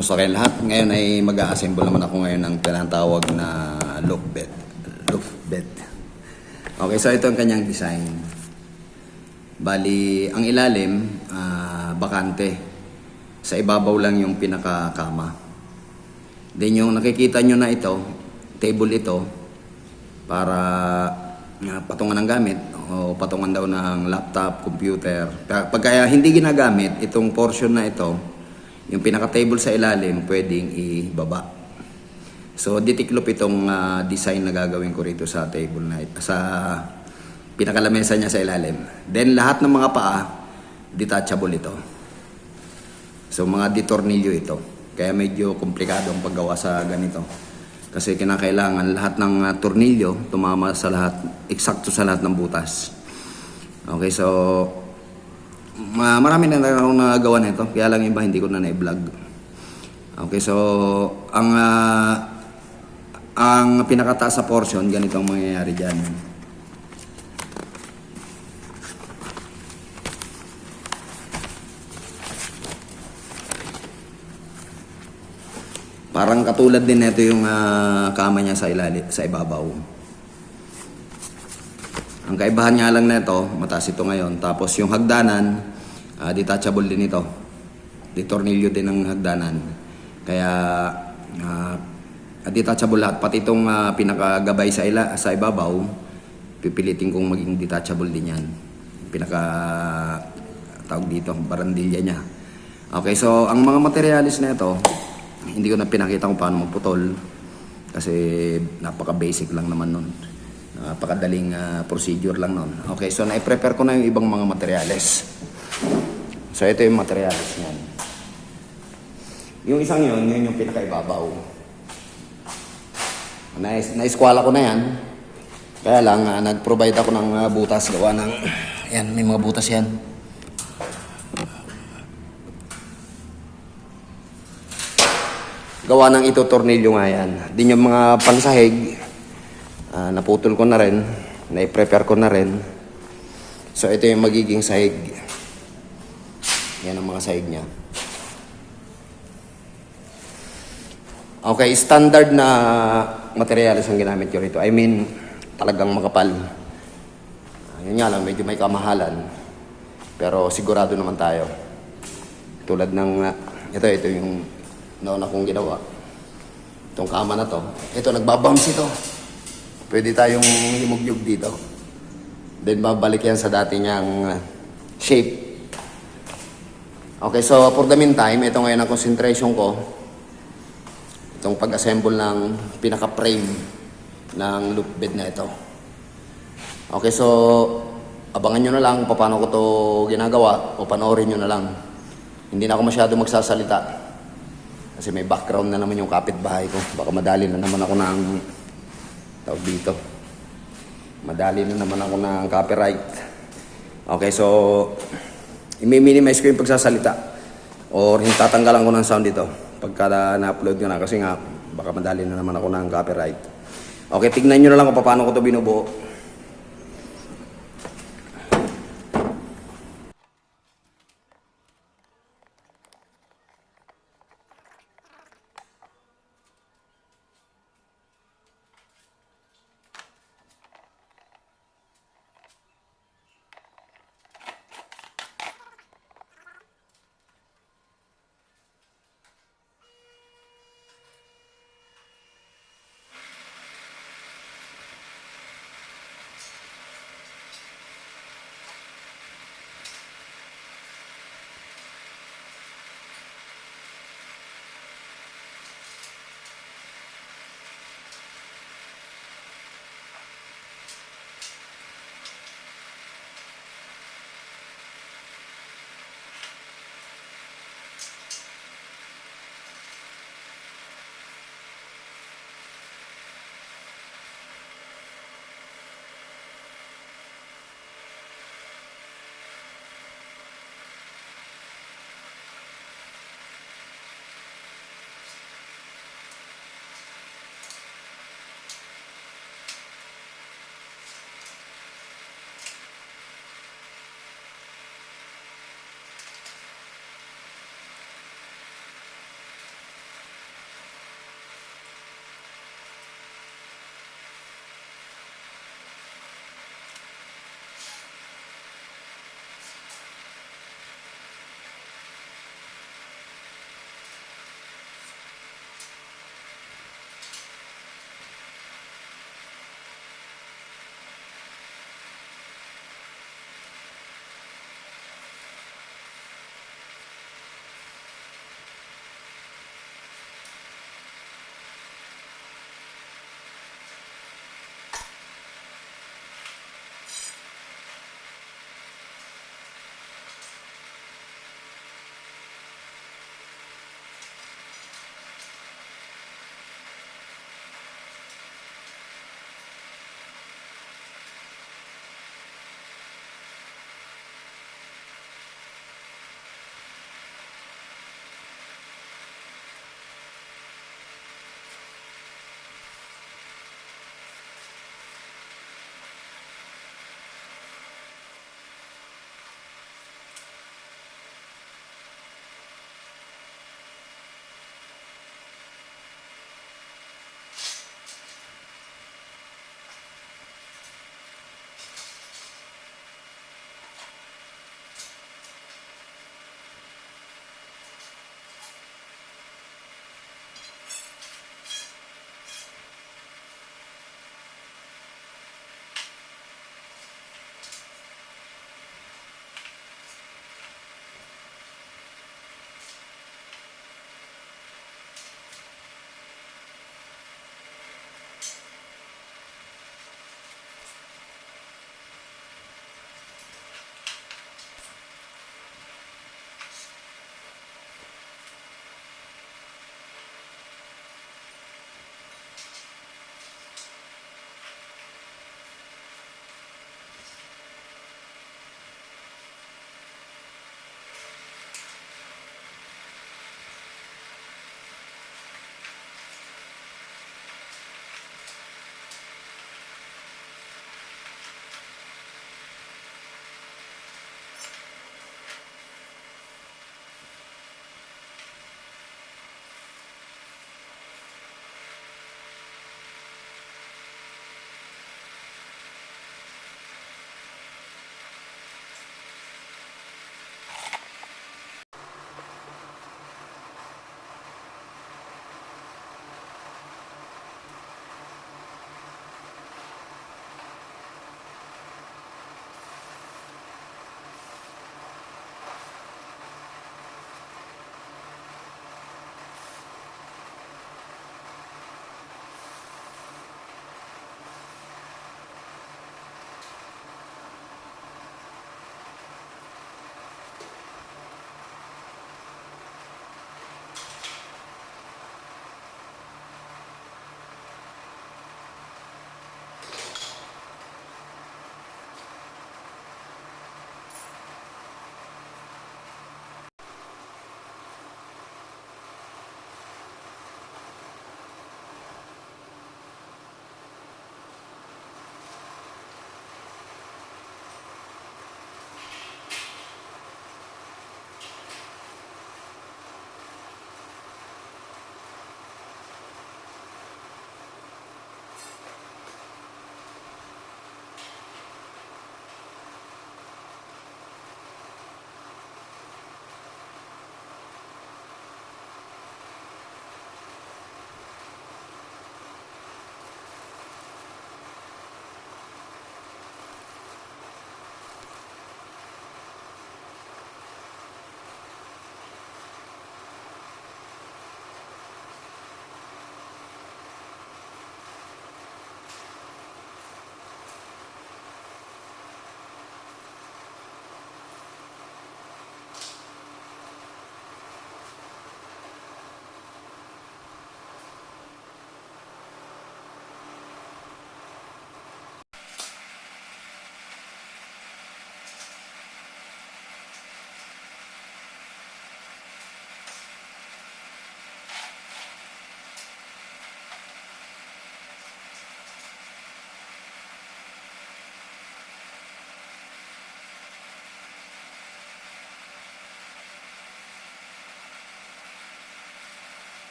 Kumusta kayong lahat? Ngayon ay mag-a-assemble naman ako ngayon ng tinatawag na loaf bed. Loaf bed. Okay, so ito ang kanyang design. Bali, ang ilalim, bakante. Sa ibabaw lang yung pinakakama. Then yung nakikita nyo na ito, table ito, para patungan ng gamit o patungan daw ng laptop, computer. Pagka hindi ginagamit, itong portion na ito, yung pinaka-table sa ilalim, pwedeng ibaba. So, ditiklop itong design na gagawin ko rito sa table na ito, sa pinakalamesa niya sa ilalim. Then, lahat ng mga paa, detachable ito. So, mga ditornilyo ito. Kaya medyo komplikado ang paggawa sa ganito. Kasi kinakailangan lahat ng tornilyo tumama sa lahat, eksakto sa lahat ng butas. Okay, so marami na akong nagawa nito, kaya lang iba hindi ko na na-vlog. Okay, so ang pinakataas sa portion, ganito ang mangyayari dyan. Parang katulad din nito yung kama niya sa ilalim, sa ibabaw. Ang kaibahan nga lang nito, mataas ito ngayon. Tapos yung hagdanan, detachable din ito. Ditornilyo din ang hagdanan. Kaya detachable lahat. Pati itong pinakagabay sa ibabaw, pipilitin kong maging detachable din yan. Tawag dito, barandilya niya. Okay, so ang mga materialis na ito, hindi ko na pinakita kung paano magputol. Kasi napaka-basic lang naman nun. Napakadaling procedure lang nun. Okay, so na-prepare ko na yung ibang mga materyales. So ito yung materyales niyan. Yung isang yun yung pinakaibabaw. Na-eskwala ko na yan. Kaya lang, nag-provide ako ng butas. Gawa ng, yan, may mga butas yan. Gawa ng ito tornilyo nga yan. Din yung mga pansahig, naputol ko na rin, na-prepare ko na rin. So ito yung magiging sahig. Yan ang mga sahig niya. Okay, standard na materials ang ginamit ko rito. I mean, talagang makapal. Yun nga lang, medyo may kamahalan. Pero sigurado naman tayo. Tulad ng, ito yung nauna kong ginawa. Itong kama na to. Ito, nagbabounce ito. Pwede tayong himugyug dito. Then babalik yan sa dati niyang shape. Okay, so for the meantime, ito ngayon ang concentration ko. Itong pag-assemble ng pinaka-frame ng loop bed na ito. Okay, so abangan nyo na lang kung paano ko to ginagawa o panoorin nyo na lang. Hindi na ako masyado magsasalita. Kasi may background na naman yung kapitbahay ko. Baka madali na naman ako ng tawag dito. Madali na naman ako ng copyright. Okay, so i-minimize ko yung pagsasalita. Or tatanggalan ko ng sound dito. Pagka na-upload ko na. Kasi nga, baka madali na naman ako ng copyright. Okay, tignan nyo na lang kung paano ko ito binubuo.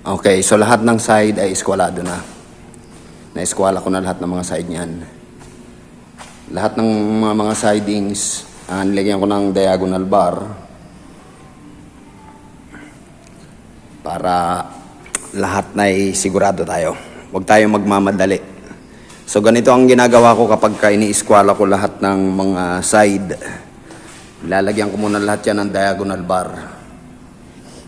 Okay, so lahat ng side ay eskwalado na. Na-eskwala ko na lahat ng mga side niyan. Lahat ng mga sidings, nilagyan ko ng diagonal bar para lahat na sigurado tayo. Huwag tayo magmamadali. So ganito ang ginagawa ko kapag ini-eskwala ko lahat ng mga side. Lalagyan ko muna lahat yan ng diagonal bar.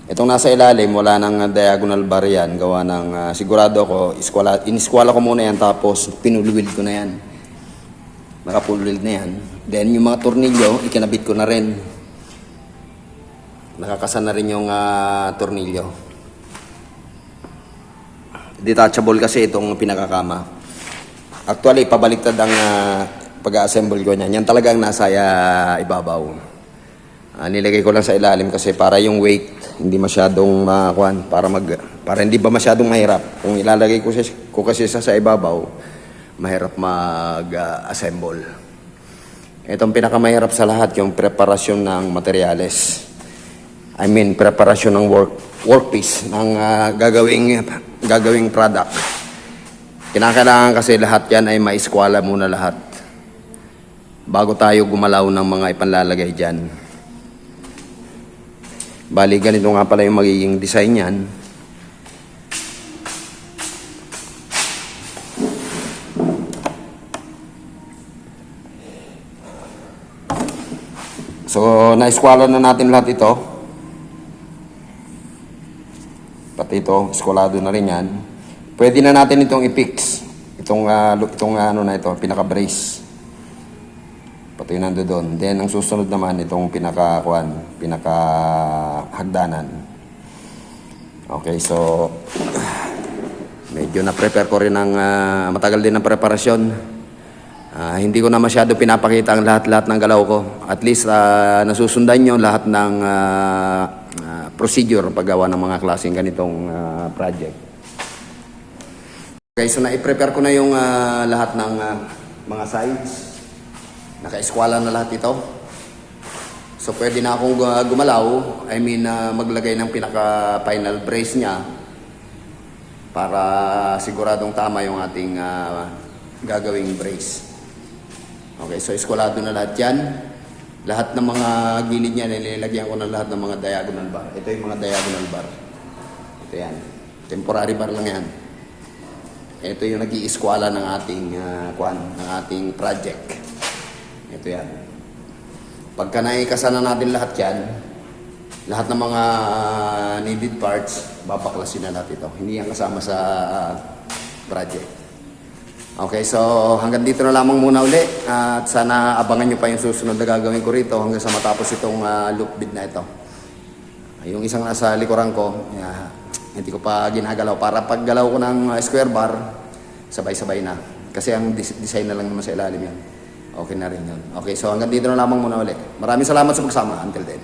Itong nasa ilalim, wala nang diagonal bar yan. Gawa ng sigurado ko, in-eskwala ko muna yan tapos pinulwid ko na yan. Nakapulwid na yan. Then yung mga tornilyo, ikinabit ko na rin. Nakakasa na rin yung tornilyo. Detachable kasi itong pinakakama. Actually, pabaliktad ang pag-assemble ko niyan. Yan talagang nasa ibabaw. Nilagay ko lang sa ilalim kasi para yung weight hindi masyadong para hindi ba masyadong mahirap. Kung ilalagay ko kasi sa ibabaw, mahirap mag-assemble. Itong pinakamahirap sa lahat, yung preparasyon ng materyales. I mean, preparasyon ng workpiece ng gagawing product. Kinakailangan kasi lahat yan ay maiskwala muna lahat bago tayo gumalaw ng mga ipanlalagay dyan. Bali, ganito nga pala yung magiging design yan. So, na-eskwala na natin lahat ito. Pati ito, eskwalado na rin yan. Pwede na natin itong i-fix. Itong pinaka-brace. Pati yun nando doon. Then, ang susunod naman, itong pinaka-hagdanan. Okay, so, medyo na-prepare ko rin matagal din ang preparasyon. Hindi ko na masyado pinapakita ang lahat-lahat ng galaw ko. At least, nasusundan nyo lahat ng procedure paggawa ng mga klaseng ganitong project. Okay, so na-prepare ko na yung lahat ng mga sides. Naka-eskwala na lahat ito. So pwede na akong gumalaw. I mean, maglagay ng pinaka-final brace niya para siguradong tama yung ating gagawing brace. Okay, so eskwalado na lahat yan. Lahat ng mga gilid niya, nilagyan ko na lahat ng mga diagonal bar. Ito yung mga diagonal bar. Ito yan. Temporary bar lang yan. Ito yung nag-iiskwala ng ating project. Ito yan. Pagka naikasa na natin lahat yan, lahat ng mga needed parts, babaklasin na natin ito. Hindi yan kasama sa project. Okay, so hanggang dito na lamang muna uli. At sana abangan nyo pa yung susunod na gagawin ko rito hanggang sa matapos itong loop bit na ito. Yung isang nasa likuran ko, hindi ko pa ginagalaw. Para paggalaw ko ng square bar, sabay-sabay na. Kasi ang design na lang naman sa ilalim yan. Okay na rin yun. Okay, so hanggang dito na lamang muna ulit. Maraming salamat sa pagsama. Until then.